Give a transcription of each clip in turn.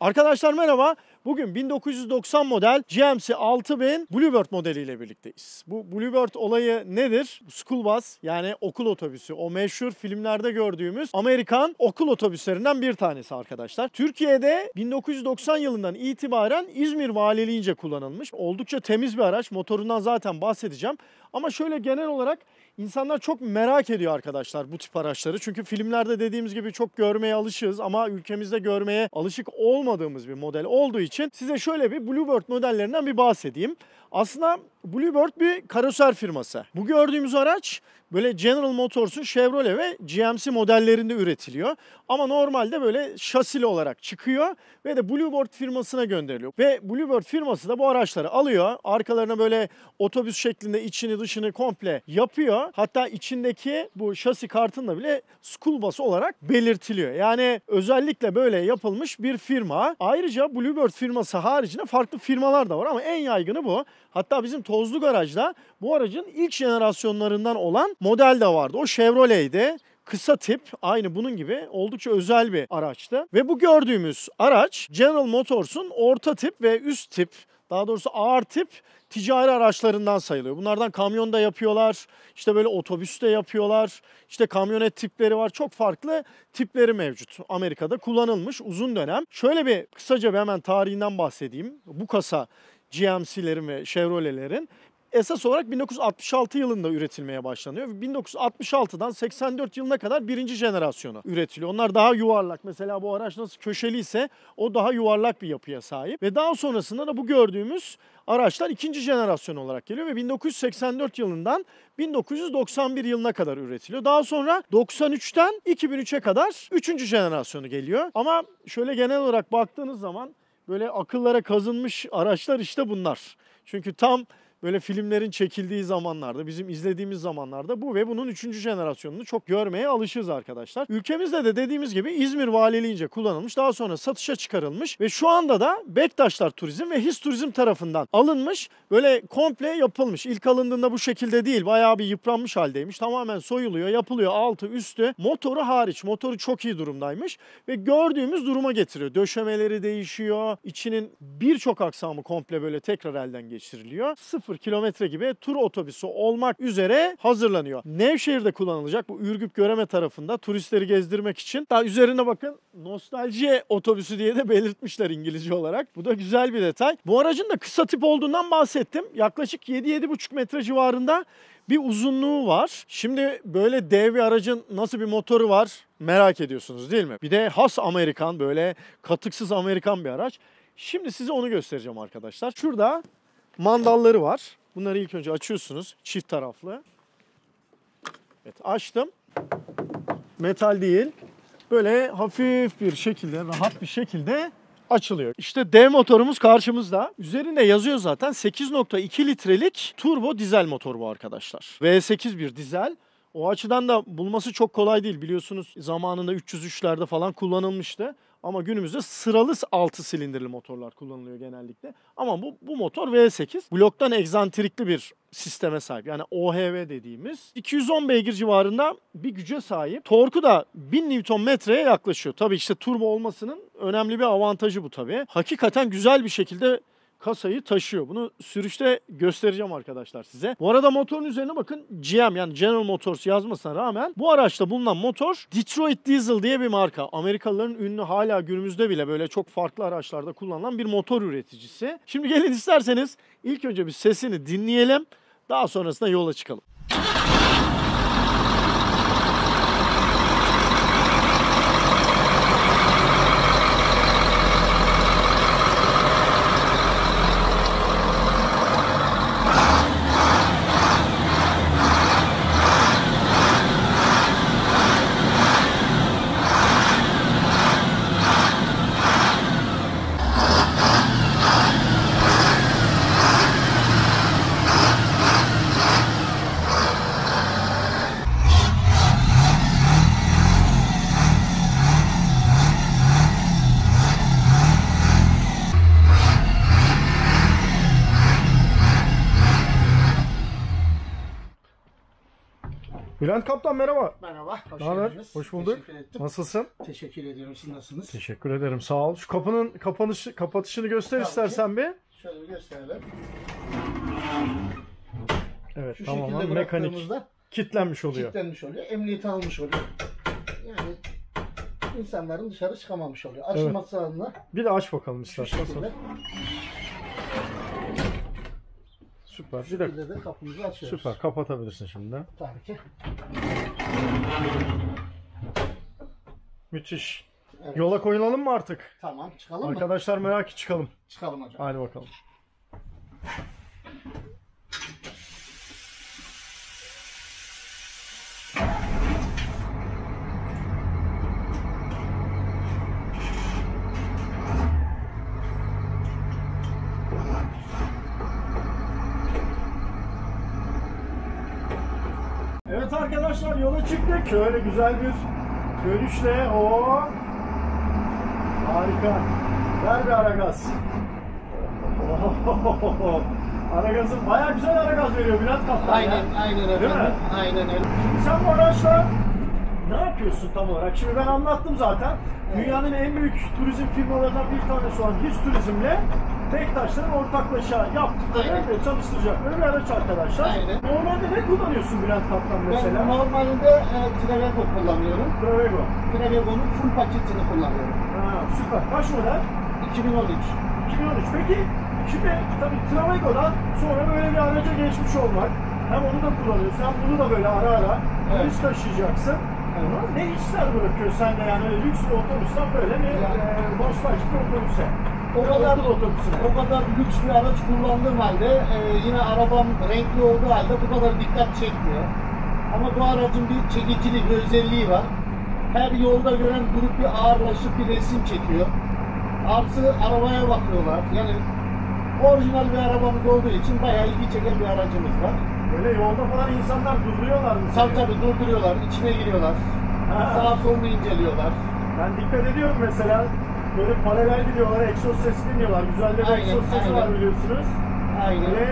Arkadaşlar merhaba. Bugün 1990 model GMC 6000 Bluebird modeliyle birlikteyiz. Bu Bluebird olayı nedir? School bus, yani okul otobüsü. O meşhur filmlerde gördüğümüz Amerikan okul otobüslerinden bir tanesi arkadaşlar. Türkiye'de 1990 yılından itibaren İzmir Valiliğince kullanılmış. Oldukça temiz bir araç. Motorundan zaten bahsedeceğim. Ama şöyle genel olarak İnsanlar çok merak ediyor arkadaşlar bu tip araçları. Çünkü filmlerde dediğimiz gibi çok görmeye alışığız ama ülkemizde görmeye alışık olmadığımız bir model olduğu için size şöyle bir Bluebird modellerinden bir bahsedeyim. Aslında Bluebird bir karoser firması. Bu gördüğümüz araç böyle General Motors'un Chevrolet ve GMC modellerinde üretiliyor. Ama normalde böyle şasili olarak çıkıyor ve de Bluebird firmasına gönderiliyor. Ve Bluebird firması da bu araçları alıyor. Arkalarına böyle otobüs şeklinde içini dışını komple yapıyor. Hatta içindeki bu şasi kartında bile school bus olarak belirtiliyor. Yani özellikle böyle yapılmış bir firma. Ayrıca Bluebird firması haricinde farklı firmalar da var ama en yaygını bu. Hatta bizim Tozlu Garaj'da bu aracın ilk jenerasyonlarından olan model de vardı. O Chevrolet'ydi. Kısa tip, aynı bunun gibi oldukça özel bir araçtı. Ve bu gördüğümüz araç General Motors'un orta tip ve üst tip, daha doğrusu ağır tip ticari araçlarından sayılıyor. Bunlardan kamyon da yapıyorlar, işte böyle otobüs de yapıyorlar, işte kamyonet tipleri var. Çok farklı tipleri mevcut. Amerika'da kullanılmış uzun dönem. Şöyle bir kısaca hemen tarihinden bahsedeyim. Bu kasa GMC'lerin ve Chevrolet'lerin esas olarak 1966 yılında üretilmeye başlanıyor. 1966'dan 84 yılına kadar birinci jenerasyonu üretiliyor. Onlar daha yuvarlak. Mesela bu araç nasıl köşeli ise o daha yuvarlak bir yapıya sahip. Ve daha sonrasında da bu gördüğümüz araçlar ikinci jenerasyon olarak geliyor ve 1984 yılından 1991 yılına kadar üretiliyor. Daha sonra 93'ten 2003'e kadar üçüncü jenerasyonu geliyor. Ama şöyle genel olarak baktığınız zaman böyle akıllara kazınmış araçlar işte bunlar. Çünkü tam böyle filmlerin çekildiği zamanlarda, bizim izlediğimiz zamanlarda bu ve bunun 3. jenerasyonunu çok görmeye alışığız arkadaşlar. Ülkemizde de dediğimiz gibi İzmir Valiliğince kullanılmış, daha sonra satışa çıkarılmış ve şu anda da Bektaşlar Turizm ve His Turizm tarafından alınmış, böyle komple yapılmış. İlk alındığında bu şekilde değil, bayağı bir yıpranmış haldeymiş. Tamamen soyuluyor, yapılıyor altı üstü, motoru hariç. Motoru çok iyi durumdaymış ve gördüğümüz duruma getiriyor. Döşemeleri değişiyor, içinin birçok aksamı komple böyle tekrar elden geçiriliyor. 0 kilometre gibi tur otobüsü olmak üzere hazırlanıyor. Nevşehir'de kullanılacak bu Ürgüp Göreme tarafında turistleri gezdirmek için. Daha üzerine bakın, nostalji otobüsü diye de belirtmişler İngilizce olarak. Bu da güzel bir detay. Bu aracın da kısa tip olduğundan bahsettim. Yaklaşık 7-7,5 metre civarında bir uzunluğu var. Şimdi böyle dev bir aracın nasıl bir motoru var merak ediyorsunuz değil mi? Bir de has Amerikan, böyle katıksız Amerikan bir araç. Şimdi size onu göstereceğim arkadaşlar. Şurada mandalları var. Bunları ilk önce açıyorsunuz. Çift taraflı. Evet, açtım. Metal değil. Böyle hafif bir şekilde, rahat bir şekilde açılıyor. İşte dev motorumuz karşımızda. Üzerinde yazıyor zaten, 8.2 litrelik turbo dizel motor bu arkadaşlar. V8 bir dizel. O açıdan da bulması çok kolay değil. Biliyorsunuz zamanında 303'lerde falan kullanılmıştı. Ama günümüzde sıralı 6 silindirli motorlar kullanılıyor genellikle. Ama bu motor V8. Bloktan egzantrikli bir sisteme sahip. Yani OHV dediğimiz. 210 beygir civarında bir güce sahip. Torku da 1000 Nm'ye yaklaşıyor. Tabii işte turbo olmasının önemli bir avantajı bu tabii. Hakikaten güzel bir şekilde kasayı taşıyor. Bunu sürüşte göstereceğim arkadaşlar size. Bu arada motorun üzerine bakın, GM yani General Motors yazmasına rağmen bu araçta bulunan motor Detroit Diesel diye bir marka. Amerikalıların ünlü, hala günümüzde bile böyle çok farklı araçlarda kullanılan bir motor üreticisi. Şimdi gelin isterseniz ilk önce bir sesini dinleyelim. Daha sonrasında yola çıkalım. Bülent Kaptan merhaba. Merhaba, hoş Ne haber? geldiniz. Hoş bulduk. Teşekkür ettim. Nasılsın? Teşekkür ediyorum. Siz nasılsınız? Teşekkür ederim. Sağ ol. Şu kapının kapatışını göster Tabii istersen bir. Şöyle bir gösterelim. Evet, Şu tamamen şekilde mekanik. bıraktığımızda kilitlenmiş oluyor. kilitlenmiş oluyor. Emniyeti almış oluyor. Yani insanların dışarı çıkamamış oluyor. Açılması sağlığında Bir de aç bakalım şu istersen. şekilde, Süper. Bir şu de şekilde de kapımızı açıyoruz. süper. Kapatabilirsin şimdi. Tabii ki. Müthiş. Evet. Yola koyulalım mı artık? Tamam, çıkalım mı? Arkadaşlar merak ki çıkalım. Çıkalım hocam. Hadi bakalım. Evet arkadaşlar, yola çıktık. Şöyle güzel bir görüşle. Harika. Ver bir ara gaz. Ara gazın bayağı güzel ara gaz veriyor Bülent Kaptan. Aynen, aynen Değil mi? efendim. Aynen öyle. Şimdi sen bu araçla ne yapıyorsun tam olarak? Şimdi ben anlattım zaten. Evet. Dünyanın en büyük turizm firmalarından bir tanesi olan His Turizm'le Bektaşların ortaklaşa yaptıkları Aynen. ve çalıştıracakları bir araç arkadaşlar. Aynen. Normalde ne kullanıyorsun Bülent Kaptan mesela? Ben normalde Traveco kullanıyorum. Traveco. Travego'nun full paketini kullanıyorum. Ha, süper. Kaç model? 2013. 2013. Peki şimdi tabii Travego'dan sonra böyle bir araca geçmiş olmak. Hem onu da kullanıyorsun hem bunu da böyle ara ara Evet. turist taşıyacaksın. Evet. Ama ne işler bırakıyor sende yani öyle lüks bir otobüsten böyle bir nostaljik bir otobüse. Okul otobüsüne. O kadar lüks bir araç kullandığım halde yine arabam renkli olduğu halde bu kadar dikkat çekmiyor. Ama bu aracın bir çekicilik, bir özelliği var. Her yolda gören grup bir ağırlaşıp bir resim çekiyor. Artı arabaya bakıyorlar. Yani orijinal bir arabamız olduğu için bayağı ilgi çeken bir aracımız var. Böyle yolda falan insanlar duruyorlar mı? Tabii tabii durduruyorlar, içine giriyorlar. Ha. Sağa solunu inceliyorlar. Ben dikkat ediyorum mesela. Böyle paralel gidiyorlar, egzoz sesi dinliyorlar. Güzel de bir Aynen, egzoz sesi var aynen. biliyorsunuz. Aynen. Ve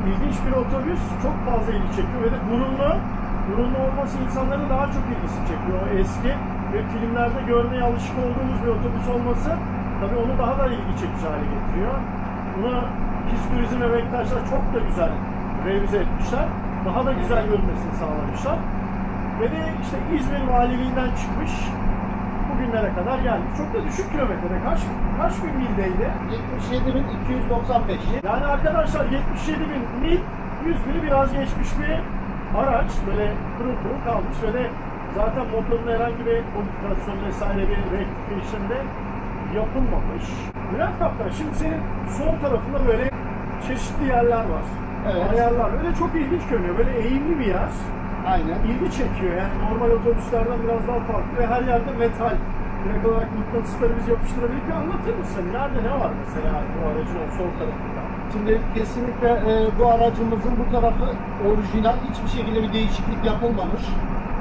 ilginç bir otobüs, çok fazla ilgi çekiyor ve de burunlu olması insanların daha çok ilgisi çekiyor. O eski ve filmlerde görmeye alışık olduğumuz bir otobüs olması tabii onu daha da ilgi çekici hale getiriyor. Bunu His Turizm ve Bektaşlar çok da güzel revize etmişler. Daha da güzel görünmesini sağlamışlar. Ve de işte İzmir Valiliğinden çıkmış, bugünlere kadar gelmiş. Çok da düşük kilometrede. Kaç bin mildeydi? 77.295. Yani arkadaşlar 77 bin mil, 100 bini biraz geçmiş bir araç. Böyle pırıl pırıl kalmış ve de zaten motorun herhangi bir modifikasyon vesaire bir rectification de yapılmamış. Bülent Kaptan, şimdi senin sol tarafında böyle çeşitli yerler var. Evet. Ayarlar. Öyle çok ilginç görünüyor. Böyle eğimli bir yer. Aynen. İlgi çekiyor yani normal otobüslerden biraz daha farklı ve her yerde metal. Direkt olarak mıknatısları biz yapıştırabilir. Bir anlatır mısın? Nerede ne var mesela bu aracın o sol tarafında? Şimdi kesinlikle bu aracımızın bu tarafı orijinal. Hiçbir şekilde bir değişiklik yapılmamış.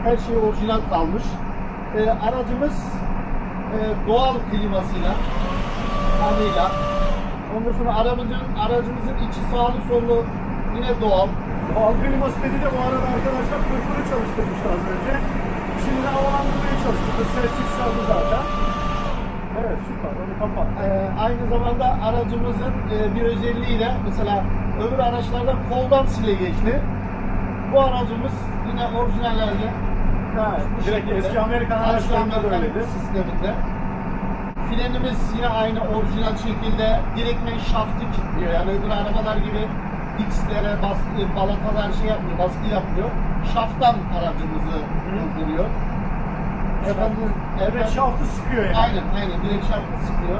Her şey orijinal kalmış. Aracımız doğal klimasıyla, fanıyla. Ondan sonra aracımızın içi sağlı sollu yine doğal. Doğal kliması dedi de bu arada arkadaşlar fırfırı çalıştırmışlar az önce. Şimdi havalandırmaya çalıştırdı. Ses yükseldi zaten. Evet süper, onu kapat. Aynı zamanda aracımızın bir özelliğiyle mesela öbür araçlarda koldan silegeçli. Bu aracımız yine orijinallerle Ha, direkt eski Amerikan araçlarında da öyledir. sisteminde. Frenimiz yine aynı orijinal şekilde direktmen şaftı kilitliyor. Yani öbür arabalar gibi dikslere, balatalar şey yapmıyor, baskı yapmıyor. Şafttan aracımızı durduruyor. Evet, şaftı sıkıyor yani. Aynen direkt şaftı sıkıyor.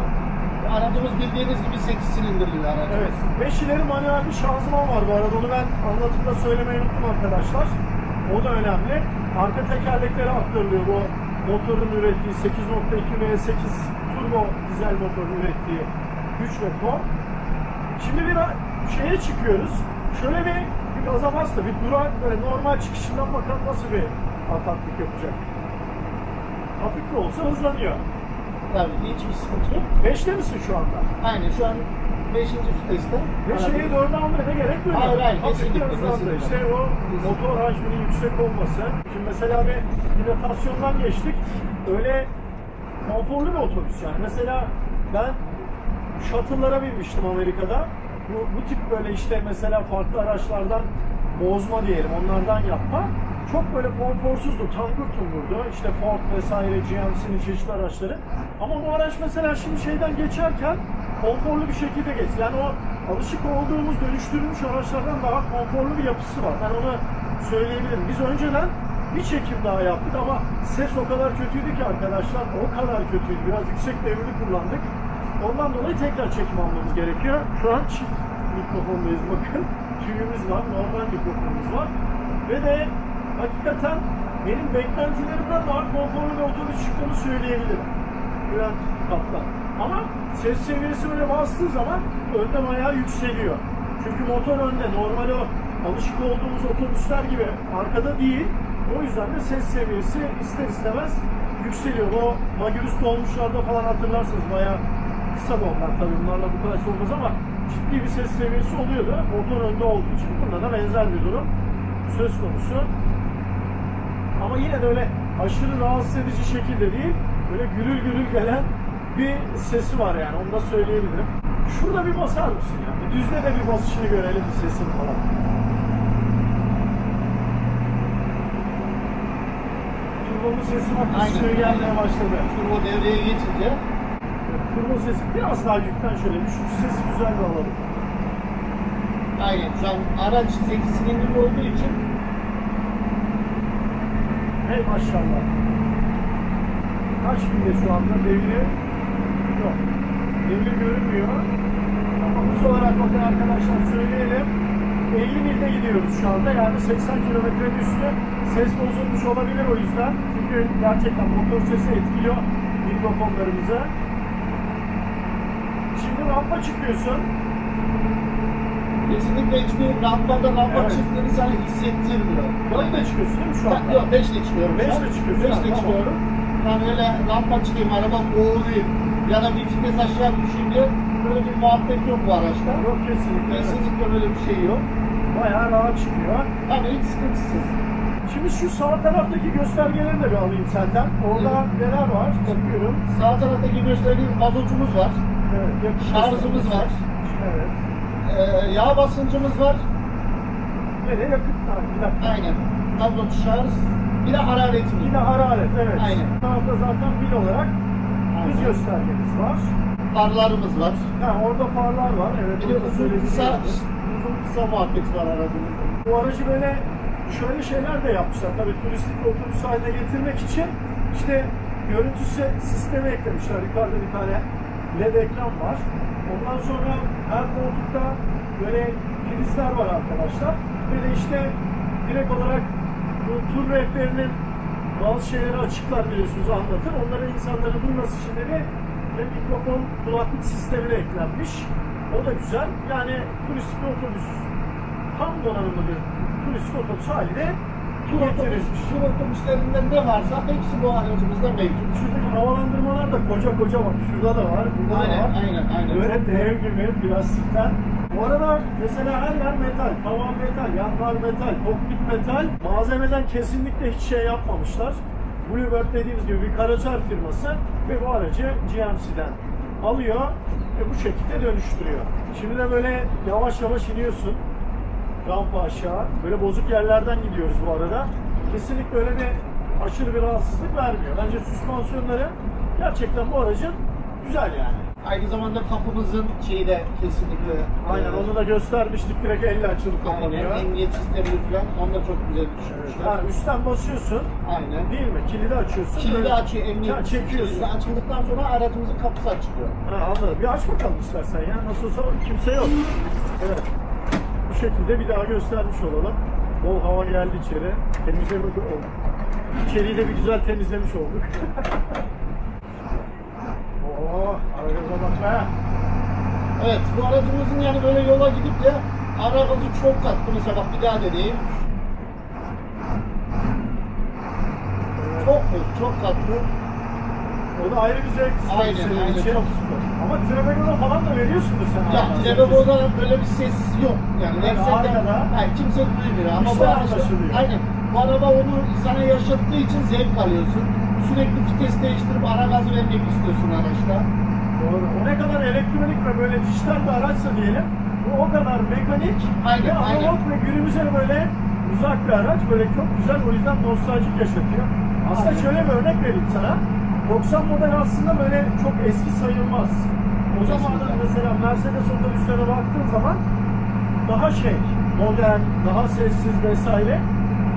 Aracımız bildiğiniz gibi 8 silindirli bir araç. Evet. 5 ileri manuel bir şanzıman var bu arada. Onu ben anlatımda söylemeyi unuttum arkadaşlar. O da önemli. Arka tekerleklere aktarılıyor bu motorun ürettiği 8.2 V8 turbo dizel motorun ürettiği güç ve tork. Şimdi bir şeye çıkıyoruz. Şöyle bir gaza bas da bir durak böyle normal çıkışından bakalım nasıl bir ataklık yapacak. Hafif de olsa hızlanıyor. Tabii hiçbir sıkıntı yok. 5'te misin şu anda? Aynen şu an 5. viteste. Ve şeyi doğru almaya da gerek yok. Hayır, hayır, Hafif kesinlikle, hızlandı. kesinlikle. İşte o motor hacminin yüksek olması. Şimdi mesela bir hidratasyondan geçtik. Öyle konforlu bir otobüs yani. Mesela ben shuttle'lara binmiştim Amerika'da. Bu tip böyle işte mesela farklı araçlardan bozma diyelim, onlardan yapma. Çok böyle konforsuzdu, tangır tungurdu. İşte Ford vesaire, GMC'nin çeşitli araçları. Ama bu araç mesela şimdi şeyden geçerken konforlu bir şekilde geçti. Yani o alışık olduğumuz dönüştürülmüş araçlardan daha konforlu bir yapısı var. Ben onu söyleyebilirim. Biz önceden bir çekim daha yaptık ama ses o kadar kötüydü ki arkadaşlar, o kadar kötüydü. Biraz yüksek devirli kullandık. Ondan dolayı tekrar çekim almamız gerekiyor. Şu an çift mikrofondayız bakın. Tüyümüz var, normal mikrofonumuz var. Ve de hakikaten benim beklentilerimden daha konforlu bir otobüs çıktığını söyleyebilirim. Bülent Kaptan. Ama ses seviyesi böyle bastığı zaman önden ayağı yükseliyor. Çünkü motor önde. Normal o alışık olduğumuz otobüsler gibi arkada değil. O yüzden de ses seviyesi ister istemez yükseliyor. O Magirus dolmuşlarda falan hatırlarsınız bayağı kısa da onlar tabii bunlarla bu kadar olmaz ama ciddi bir ses seviyesi oluyordu. Motor önde olduğu için. Bunda da benzer bir durum söz konusu. Ama yine de öyle aşırı rahatsız edici şekilde değil, böyle gürül gürül gelen bir sesi var yani, onu da söyleyebilirim. Şurada bir basar mısın ya? Bir düzde de bir basışını görelim, bir sesini falan. Turbo'nun sesi bak üstüne gelmeye başladı. Turbo devreye geçince Turbo sesi biraz daha yükten şöyle bir şu sesi güzel bir alalım. aynen şu an araç 8 silindirli olduğu için Hey maşallah. Kaç binde şu anda devri? Yok. Devri görünmüyor. Ama hız olarak bakın arkadaşlar söyleyelim. 50 milde gidiyoruz şu anda. Yani 80 kilometrenin üstü. Ses bozulmuş olabilir o yüzden. Çünkü gerçekten motor sesi etkiliyor mikrofonlarımızı. Şimdi rampa çıkıyorsun. kesinlikle hiçbir rampada Evet. çıktığını sana hissettirmiyor. 4'te çıkıyorsun değil mi şu anda? Yok 5'le çıkıyorum. 5'le çıkıyorsun. 5'le Tamam. çıkıyorum. Yani öyle rampa çıkayım, araba boğulayım ya da bir vites aşağı düşünce böyle bir muhabbet yok bu araçta. Yok kesinlikle. Evet. Kesinlikle böyle bir şey yok. Bayağı rahat çıkıyor. Yani hiç sıkıntısız. Şimdi şu sağ taraftaki göstergeleri de bir alayım senden. Orada neler var? Bakıyorum. Sağ taraftaki gösterdiğim mazotumuz var. Evet, yakıt Şarjımız var. Evet. Yağ basıncımız var. Ve de yakıt var. Bir dakika. Aynen. Mazot, şarj. Bir de hararetimiz. Yine hararet, evet. Aynen. Bu tarafta zaten pil olarak hız Aynen. göstergemiz var. Farlarımız var. Ha, orada farlar var. Evet, Bir de orada uzun söylediğim kısa, gibi. uzun kısa muhabbeti var aracımızda. Bu aracı böyle şöyle şeyler de yapmışlar. Tabii turistik bir otobüs haline getirmek için işte görüntü sistemi eklemişler. Yukarıda bir tane LED ekran var. Ondan sonra her koltukta böyle prizler var arkadaşlar. Ve de işte direkt olarak bu tur rehberinin bazı şeyleri açıklar biliyorsunuz, anlatır. Onları insanların duyması için de bir mikrofon kulaklık sistemine eklenmiş. O da güzel. Yani turistik bir otobüs, tam donanımlı bir turistik otobüs haline getirilmiş. Tur otobüslerinde ne varsa hepsi bu aracımızda mevcut. Şuradaki havalandırmalar da koca koca bak. Şurada da var, burada da var. Aynen. Böyle dev gibi plastikten. Bu arada mesela her yer metal, tavan metal, yanlar metal, kokpit metal. Malzemeden kesinlikle hiç şey yapmamışlar. Bluebird dediğimiz gibi bir karoser firması ve bu aracı GMC'den alıyor ve bu şekilde dönüştürüyor. Şimdi de böyle yavaş yavaş iniyorsun. Rampa aşağı. Böyle bozuk yerlerden gidiyoruz bu arada. Kesinlikle öyle bir aşırı bir rahatsızlık vermiyor. Bence süspansiyonları gerçekten bu aracın güzel yani. Aynı zamanda kapımızın şeyi de kesinlikle Aynen, onu da göstermiştik. Direkt elle açılıp kapanıyor. aynen, emniyet sistemi falan onu da çok güzel düşünmüşler. Ha, üstten basıyorsun. Aynen. Değil mi? Kilidi açıyorsun. Kilidi böyle açıyor, emniyet çekiyorsun. kilidi açıldıktan sonra aracımızın kapısı açılıyor. Ha, anladım. Bir aç bakalım istersen ya. Nasıl olsa kimse yok. Evet. Bu şekilde bir daha göstermiş olalım. Bol hava geldi içeri. Temizlemek oldu. İçeriği de bir güzel temizlemiş olduk. Oh, araca bak be. Evet, bu aracımızın yani böyle yola gidip de arabası çok katlı. Mesela bak bir daha deneyeyim. Evet. Çok katlı. O da ayrı bir zevk senin Aynen, için. çok süper. Ama Tremego'da falan da veriyorsundur sen. Ya Tremego'da böyle bir ses yok. Yani arkada. kimse duymuyor. Ama bu İşte araba, anlaşılıyor. aynen. Bu araba onu sana yaşattığı için zevk alıyorsun. Sürekli vites değiştirip ara gazı vermek istiyorsun araçta. Doğru. O ne kadar elektronik ve böyle dijital bir araçsa diyelim, bu o kadar mekanik Aynen, ve analog ve günümüze böyle uzak bir araç. Böyle çok güzel, o yüzden nostaljik yaşatıyor. Aslında Aynen. şöyle bir örnek vereyim sana. 90 model aslında böyle çok eski sayılmaz. O zamanlar mesela Mercedes otobüslerine baktığın zaman daha modern, daha sessiz vesaire.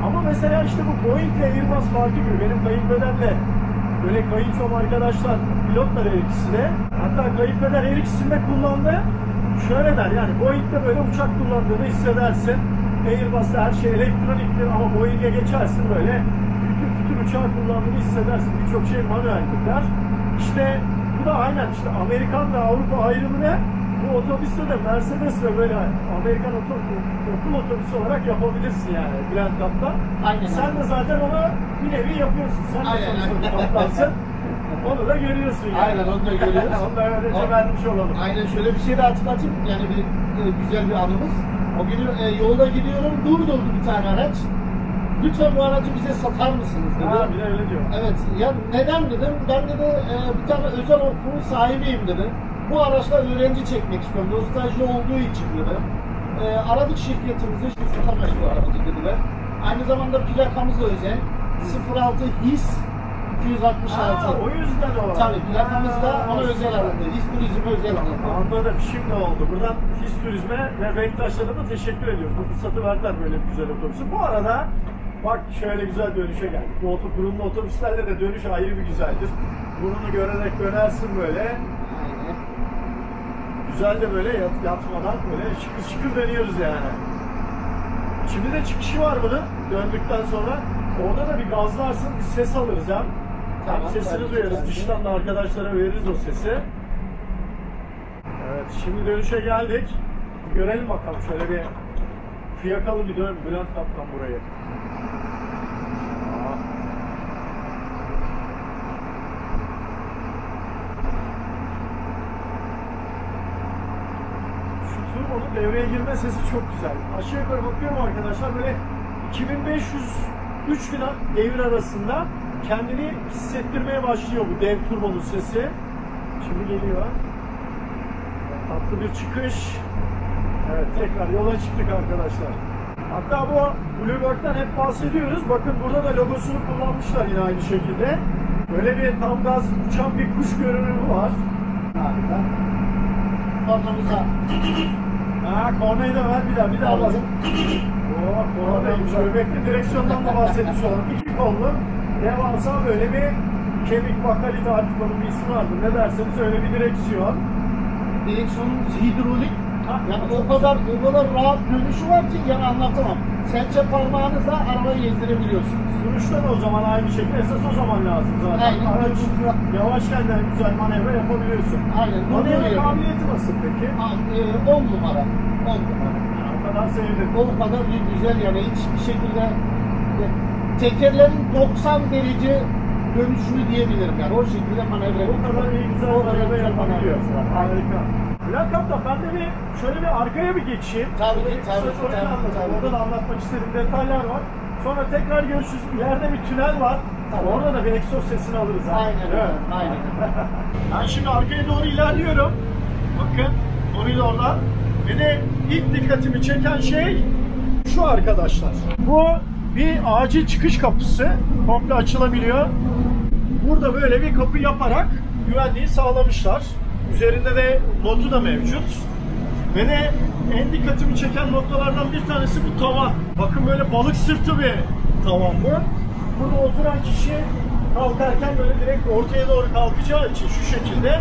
Ama mesela işte bu Boeing ile Airbus farkı gibi. Benim kayınpederle böyle kayınçom arkadaşlar pilotlar her ikisi de. Hatta kayınpeder her ikisini de kullandı. Şöyle der yani Boeing'de böyle uçak kullandığını hissedersin. Airbus'ta her şey elektroniktir ama Boeing'e geçersin böyle kütür uçağı kullandığını hissedersin. Birçok şey manueldir der. İşte bu da aynen işte Amerikan ve Avrupa ayrımını bu otobüste de Mercedes ve böyle Amerikan okul otobüsü olarak yapabilirsin yani Grand Cup'ta. Aynen. Sen de zaten onu bir nevi yapıyorsun. Sen de sonuçta kaptansın. Onu da görüyorsun yani. Aynen, onu da görüyoruz. Onu da öylece vermiş olalım. Aynen, şöyle bir şey de hatırlatayım. Yani bir güzel bir anımız. O gün yolda gidiyorum, durdu bir tane araç. Lütfen bu aracı bize satar mısınız dedi. Ha, bir de öyle diyor. Evet, ya neden dedim, ben dedi bir tane özel okulun sahibiyim dedi. Bu araçla öğrenci çekmek istiyorum, nostalji olduğu için dedi. Aradık şirketimizi, satamayız bu aracı dediler. Aynı zamanda plakamız da özel. 06 HIS 266. Ha, o yüzden o. Tabii plakamız da ona özel alındı. HIS turizme özel alındı. Anladım, şimdi oldu. Buradan HIS Turizm'e ve Bektaşlar'a da teşekkür ediyoruz. Bu fırsatı verdiler böyle bir güzel otobüsü. Bu arada bak şöyle güzel dönüşe geldik. Bu burunlu otobüslerle de dönüş ayrı bir güzeldir. Burnunu görerek dönersin böyle. Aynen. Güzel de böyle yatmadan böyle şıkır şıkır dönüyoruz yani. Şimdi de çıkışı var bunun döndükten sonra. Orada da bir gazlarsın, bir ses alırız ya. Tamam, Sesini tabii, duyarız. tabii. Dıştan da arkadaşlara veririz o sesi. Evet, şimdi dönüşe geldik. Görelim bakalım şöyle bir fiyakalı bir dön Bülent Kaptan burayı. Şu turbonun devreye girme sesi çok güzel. Aşağı yukarı bakıyorum arkadaşlar böyle 2500-3000 devir arasında kendini hissettirmeye başlıyor bu dev turbonun sesi. Şimdi geliyor. Tatlı bir çıkış. Evet, tekrar yola çıktık arkadaşlar. Hatta bu Bluebird'den hep bahsediyoruz. Bakın burada da logosunu kullanmışlar yine aynı şekilde. Böyle bir tam gaz uçan bir kuş görünümü var. Harika. Ortamıza. Ha, kornayı da ver bir daha bas. Oo, kornaymış. Göbekli direksiyondan da bahsetmiş olalım. İki kollu, devasa böyle bir kemik bakalite, artık onun bir ismi vardı. Ne derseniz öyle bir direksiyon. Direksiyonun hidrolik. Yani o kadar rahat dönüşü var ki yani anlatamam. Serçe parmağınızla arabayı gezdirebiliyorsunuz. Duruşta da o zaman aynı şekilde esas o zaman lazım zaten. Aynen. Araç yavaşken de güzel manevra yapabiliyorsun. Aynen. Manevra kabiliyeti nasıl peki? 10 numara. 10 numara. Yani o kadar sevdim. O kadar bir güzel yani hiçbir şekilde tekerlerin 90 derece dönüşünü diyebilirim yani o şekilde manevra. O kadar iyi güzel manevra yapabiliyor. Harika. Bülent Kaptan, ben de şöyle bir arkaya bir geçeyim. Tabii ki, Kısa tabii ki, şöyle tabii, anlatayım. tabii. Orada da anlatmak istediğim detaylar var. Sonra tekrar görüşürüz. İleride bir tünel var. Tabii. Orada da bir egzoz sesini alırız. Aynen öyle. Aynen. Ben şimdi arkaya doğru ilerliyorum. Bakın koridorda. Beni ilk dikkatimi çeken şey şu arkadaşlar. Bu bir acil çıkış kapısı. Komple açılabiliyor. Burada böyle bir kapı yaparak güvenliği sağlamışlar. Üzerinde de notu da mevcut. Ve de en dikkatimi çeken noktalardan bir tanesi bu tavan. Bakın böyle balık sırtı bir tavan bu. Burada oturan kişi kalkarken böyle direkt ortaya doğru kalkacağı için şu şekilde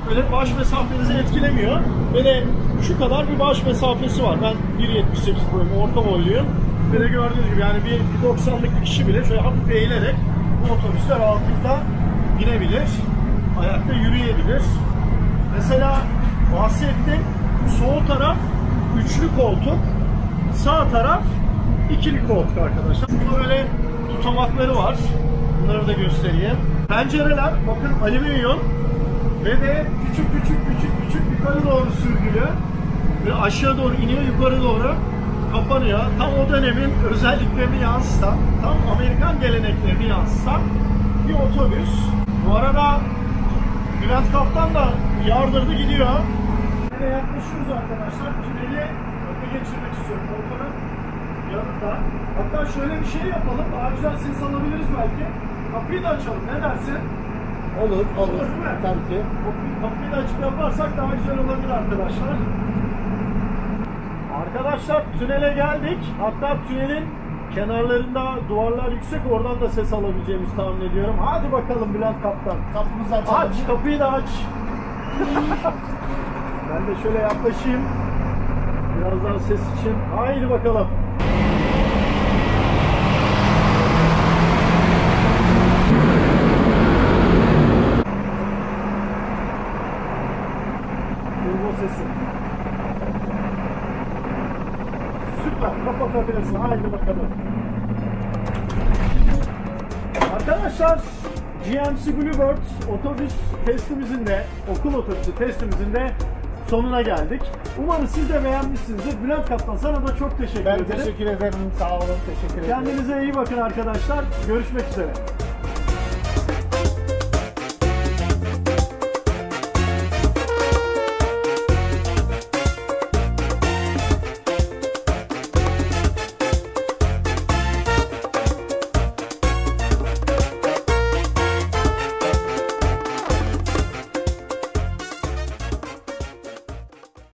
böyle baş mesafenizi etkilemiyor. Ve de şu kadar bir baş mesafesi var. Ben 1.78 boyum, orta boyluyum. Ve de gördüğünüz gibi yani bir 90'lık bir kişi bile şöyle hafif eğilerek bu otobüste rahatlıkla binebilir. Ayakta yürüyebilir. Mesela bahsettim. Sol taraf üçlü koltuk, sağ taraf ikili koltuk arkadaşlar. Burada böyle tutamakları var. Bunları da göstereyim. Pencereler bakın alüminyum ve de küçük yukarı doğru sürgülü ve aşağı doğru iniyor, yukarı doğru kapanıyor. Tam o dönemin özelliklerini yansıtan, tam Amerikan geleneklerini yansıtan bir otobüs. Bu arada Bülent Kaptan da yardırdı gidiyor. Tünele yaklaşıyoruz arkadaşlar. Tüneli öne geçirmek istiyorum. Ortanın yanında. Hatta şöyle bir şey yapalım. Daha güzel ses alabiliriz belki. Kapıyı da açalım. Ne dersin? Olur. Değil mi? Tabii ki. Kapıyı da açıp yaparsak daha güzel olabilir arkadaşlar. Arkadaşlar tünele geldik. Hatta tünelin kenarlarında duvarlar yüksek. Oradan da ses alabileceğimizi tahmin ediyorum. Hadi bakalım Bülent Kaptan. Kapımızı açalım. Aç, kapıyı da aç. Ben de şöyle yaklaşayım. Biraz daha ses için. Haydi bakalım. Turbo sesi. Süper. Kapatabilirsin. Haydi bakalım. Arkadaşlar GMC Bluebird otobüs testimizin de, okul otobüsü testimizin de sonuna geldik. Umarım siz de beğenmişsinizdir. Bülent Kaptan sana da çok teşekkür ederim. Ben teşekkür ederim. Sağ olun. Teşekkür ederim. Kendinize iyi bakın arkadaşlar. Görüşmek üzere.